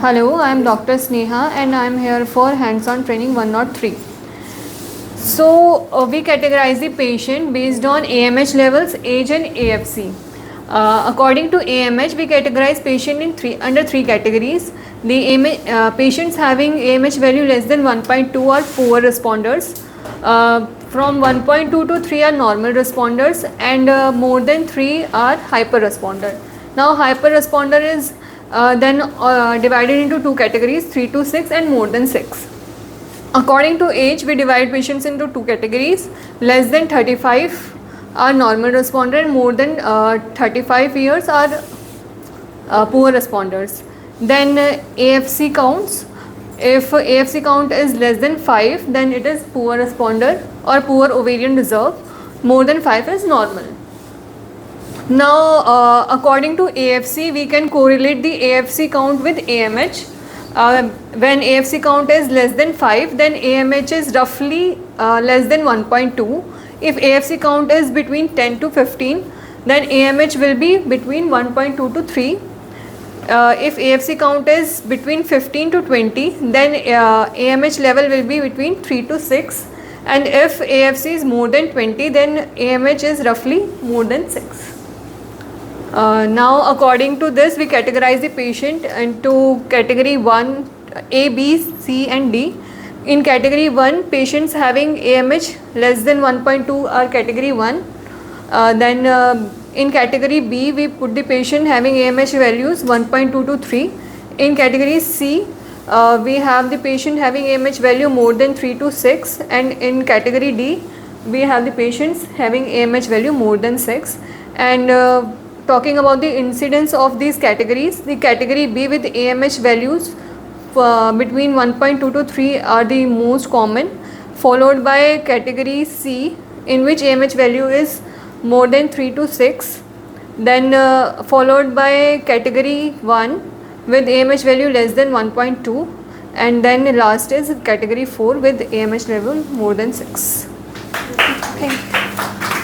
Hello, I am Dr. Sneha and I am here for hands-on training 103. So, we categorize the patient based on AMH levels, age and AFC. According to AMH, we categorize patient in under three categories. The patients having AMH value less than 1.2 are poor responders. From 1.2 to 3 are normal responders, and more than 3 are hyper responder. Now, hyper responder is then divided into two categories, 3 to 6 and more than 6. According to age, we divide patients into two categories. Less than 35 are normal responder and more than 35 years are poor responders. Then AFC counts. If AFC count is less than 5, then it is poor responder or poor ovarian reserve. More than 5 is normal. Now, according to AFC, we can correlate the AFC count with AMH. When AFC count is less than 5, then AMH is roughly less than 1.2. If AFC count is between 10 to 15, then AMH will be between 1.2 to 3. If AFC count is between 15 to 20, then AMH level will be between 3 to 6. And if AFC is more than 20, then AMH is roughly more than 6. Now, according to this, we categorize the patient into category 1, A, B, C and D. In category 1, patients having AMH less than 1.2 are category 1. Then in category B, we put the patient having AMH values 1.2 to 3. In category C, we have the patient having AMH value more than 3 to 6. And in category D, we have the patients having AMH value more than 6. And talking about the incidence of these categories, the category B with AMH values between 1.2 to 3 are the most common, followed by category C in which AMH value is more than 3 to 6, then followed by category 1 with AMH value less than 1.2, and then last is category 4 with AMH level more than 6. Thank you.